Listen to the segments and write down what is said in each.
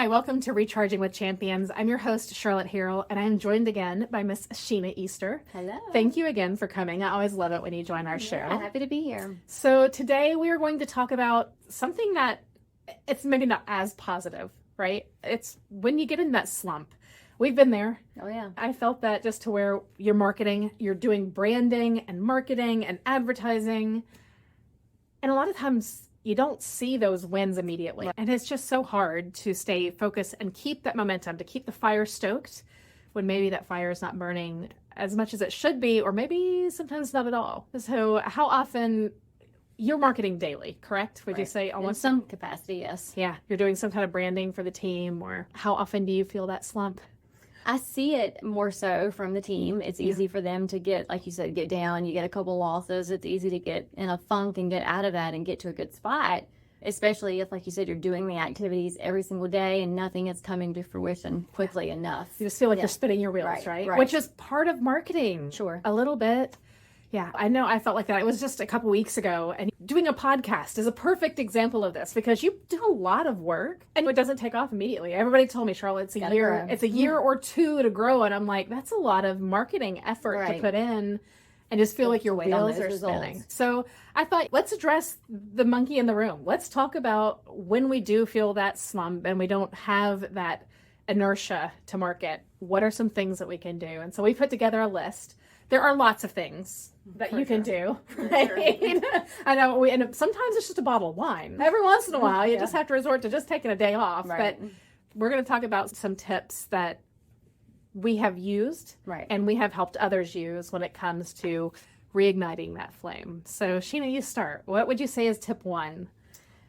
Hi, welcome to Recharging with Champions. I'm your host, Charlotte Harrill, and I am joined again by Miss Sheena Easter. Hello. Thank you again for coming. I always love it when you join our show. Happy to be here. So today we are going to talk about something that it's maybe not as positive, right? It's when you get in that slump. We've been there. Oh, yeah. I felt that just to where you're marketing, you're doing branding and marketing and advertising. And a lot of times you don't see those wins immediately. And it's just so hard to stay focused and keep that momentum, to keep the fire stoked when maybe that fire is not burning as much as it should be, or maybe sometimes not at all. So how often you're marketing daily, correct? Would you say almost? In some capacity, yes. Yeah, you're doing some kind of branding for the team, or how often do you feel that slump? I see it more so from the team. It's easy for them to get, like you said, get down. You get a couple losses. It's easy to get in a funk and get out of that and get to a good spot, especially if, like you said, you're doing the activities every single day and nothing is coming to fruition quickly enough. You just feel like you're spinning your wheels, right? Which is part of marketing. Sure. A little bit. Yeah, I know I felt like that. It was just a couple weeks ago, and doing a podcast is a perfect example of this because you do a lot of work and it doesn't take off immediately. Everybody told me, Charlotte, it's a year. It's a year or two to grow, and I'm like, that's a lot of marketing effort to put in and just feel like your wheels are spinning. So I thought, let's address the monkey in the room. Let's talk about when we do feel that slump and we don't have that inertia to market. What are some things that we can do? And so we put together a list. There are lots of things that you can do, right? I know, and sometimes it's just a bottle of wine. Every once in a while, you just have to resort to just taking a day off. But we're going to talk about some tips that we have used and we have helped others use when it comes to reigniting that flame. So, Sheena, you start. What would you say is tip one?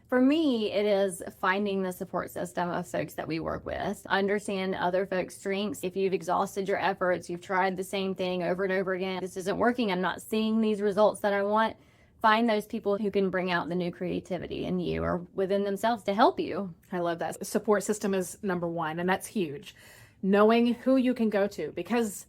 For me, it is finding the support system of folks that we work with. Understand other folks' strengths. If you've exhausted your efforts, you've tried the same thing over and over again, this isn't working, I'm not seeing these results that I want, find those people who can bring out the new creativity in you or within themselves to help you. I love that. Support system is number one, and that's huge. Knowing who you can go to, because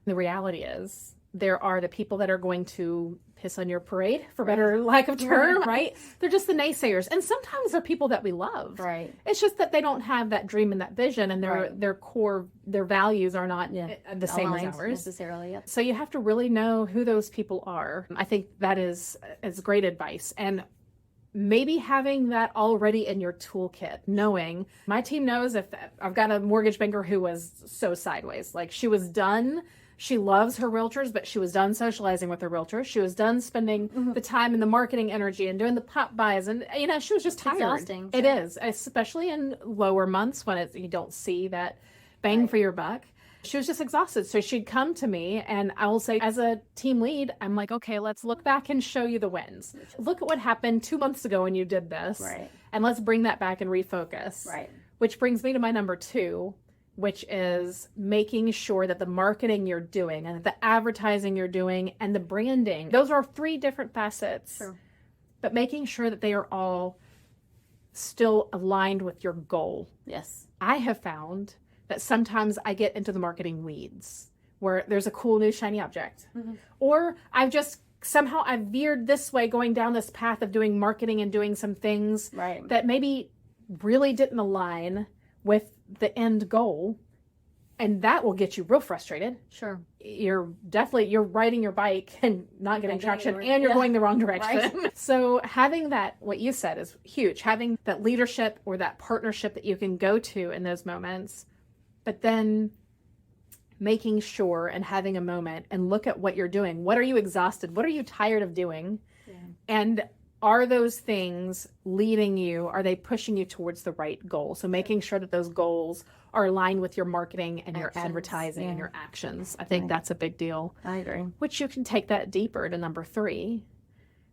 the reality is there are the people that are going to piss on your parade, for better lack of term, right? They're just the naysayers. And sometimes they're people that we love. Right. It's just that they don't have that dream and that vision, and their core, their values are not the same as ours. Necessarily, yep. So you have to really know who those people are. I think that is great advice. And maybe having that already in your toolkit, knowing my team knows if I've got a mortgage banker who was so sideways, like she was done. She loves her realtors, but she was done socializing with her realtors. She was done spending the time and the marketing energy and doing the pop buys. And, she was just tired. Exhausting. It is, especially in lower months when you don't see that bang for your buck. She was just exhausted. So she'd come to me, and I will say, as a team lead, I'm like, okay, let's look back and show you the wins. Look at what happened 2 months ago when you did this. Right. And let's bring that back and refocus. Right. Which brings me to my number two, which is making sure that the marketing you're doing and the advertising you're doing and the branding, those are three different facets. Sure. But making sure that they are all still aligned with your goal. Yes. I have found that sometimes I get into the marketing weeds where there's a cool new shiny object. Or I've veered this way, going down this path of doing marketing and doing some things that maybe really didn't align with the end goal, and that will get you real frustrated. Sure. You're riding your bike and not getting traction, and you're going the wrong direction. Right. So having that, what you said, is huge. Having that leadership or that partnership that you can go to in those moments, but then making sure and having a moment and look at what you're doing. What are you exhausted? What are you tired of doing? Yeah. And are those things leading you? Are they pushing you towards the right goal? So making sure that those goals are aligned with your marketing and your advertising and your actions. I think that's a big deal. I agree. Which you can take that deeper to number three,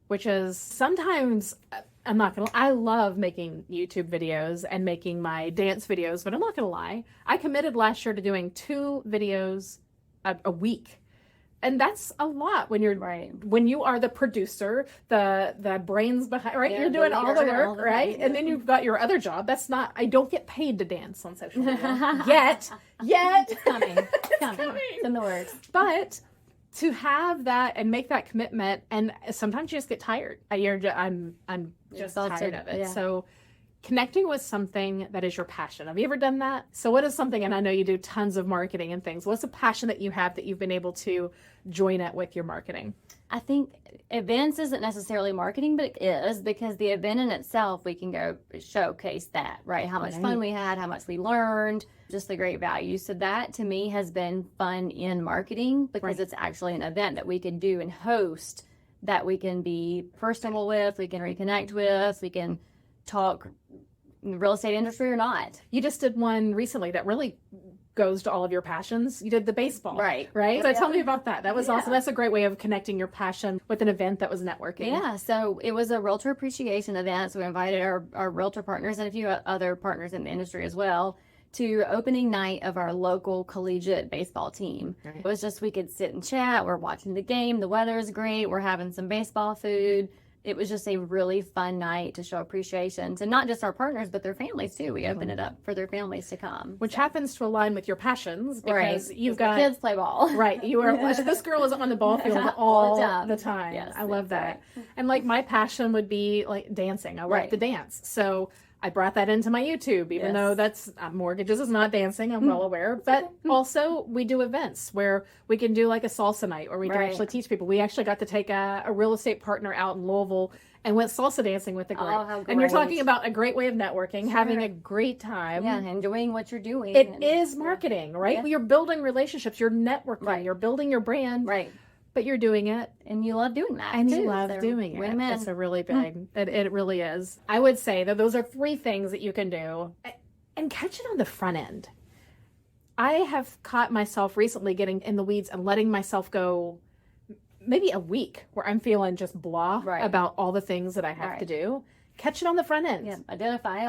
which is sometimes, I love making YouTube videos and making my dance videos, but I'm not going to lie. I committed last year to doing 2 videos a week. And that's a lot when when you are the producer, the brains behind, right? You're doing all the work, right? And then you've got your other job. I don't get paid to dance on social media yet. It's coming. It's in the works. But to have that and make that commitment, and sometimes you just get tired. I'm just tired of it. Yeah. So connecting with something that is your passion. Have you ever done that? So what is something, and I know you do tons of marketing and things, what's a passion that you have that you've been able to join it with your marketing? I think events isn't necessarily marketing, but it is, because the event in itself, we can go showcase that, right? How much fun we had, how much we learned, just the great value. So that to me has been fun in marketing, because it's actually an event that we can do and host that we can be personal with, we can reconnect with, we can talk in the real estate industry or not. You just did one recently that really goes to all of your passions. You did the baseball. Right. So tell me about that. That was awesome. That's a great way of connecting your passion with an event that was networking. Yeah. So it was a realtor appreciation event. So we invited our realtor partners and a few other partners in the industry as well to opening night of our local collegiate baseball team. Right. It was just, we could sit and chat. We're watching the game. The weather is great. We're having some baseball food. It was just a really fun night to show appreciation to not just our partners, but their families too. We opened it up for their families to come. Which happens to align with your passions, because you've got kids play ball. Right. You are, this girl is on the ball field all the time. Yes, I love that. Right. And like my passion would be like dancing. I like to dance. So I brought that into my YouTube, even though that's mortgages is not dancing, I'm well aware. But also we do events where we can do like a salsa night, or we can actually teach people. We actually got to take a real estate partner out in Louisville and went salsa dancing with the group. Oh, how great. And you're talking about a great way of networking, having a great time. Yeah, enjoying what you're doing. It is marketing, right? You're building relationships, you're networking, you're building your brand. Right. But you're doing it. And you love doing that. And too. you love doing it. Win-win. It's a really big, it really is. I would say that those are 3 things that you can do and catch it on the front end. I have caught myself recently getting in the weeds and letting myself go maybe a week where I'm feeling just blah about all the things that I have to do. Catch it on the front end. Yeah. Identify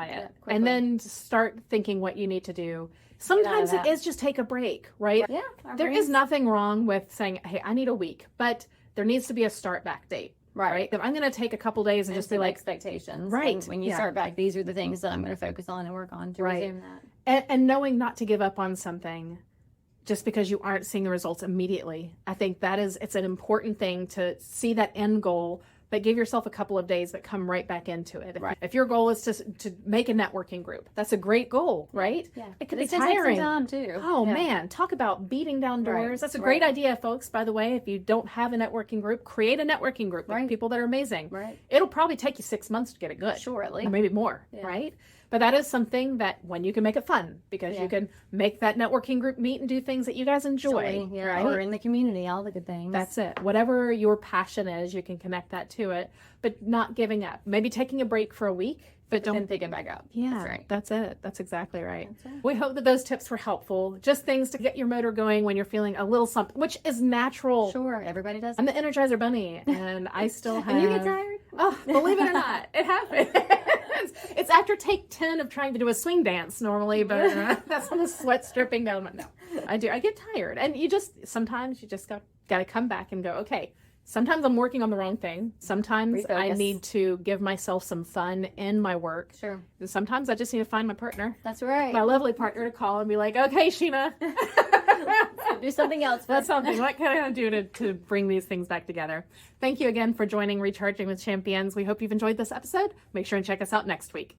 it. And then start thinking what you need to do. Sometimes it is just take a break, right? Yeah. There is nothing wrong with saying, hey, I need a week, but there needs to be a start back date. Right. If I'm going to take a couple days and just be like expectations. Right. And when you start back, these are the things that I'm going to focus on and work on to resume that. And knowing not to give up on something just because you aren't seeing the results immediately. I think it's an important thing to see that end goal, but give yourself a couple of days, but come right back into it. Right. If your goal is to make a networking group, that's a great goal, right? Yeah. It can be tiring. Take some time too. Oh man, talk about beating down doors. Right. That's a great idea, folks. By the way, if you don't have a networking group, create a networking group with people that are amazing. Right. It'll probably take you 6 months to get it good. Sure, at least. Or maybe more, right? But that is something that when you can make it fun, because you can make that networking group meet and do things that you guys enjoy. Right? Or in the community, all the good things. That's it. Whatever your passion is, you can connect that to it, but not giving up. Maybe taking a break for a week, but don't pick it back up. Yeah, that's it. That's exactly right. We hope that those tips were helpful. Just things to get your motor going when you're feeling a little something, which is natural. Sure, everybody does. I'm the Energizer Bunny, and I still have. And you get tired? Oh, believe it or not, it happens. It's after take 10 of trying to do a swing dance normally, but that's when the sweat's dripping down. No, I do. I get tired, and sometimes you just got to come back and go, okay. Sometimes I'm working on the wrong thing. Sometimes I need to give myself some fun in my work. Sure. And sometimes I just need to find my partner. That's right. My lovely partner to call and be like, okay, Sheena. Do something else. That's something. What can I do to bring these things back together? Thank you again for joining Recharging with Champions. We hope you've enjoyed this episode. Make sure and check us out next week.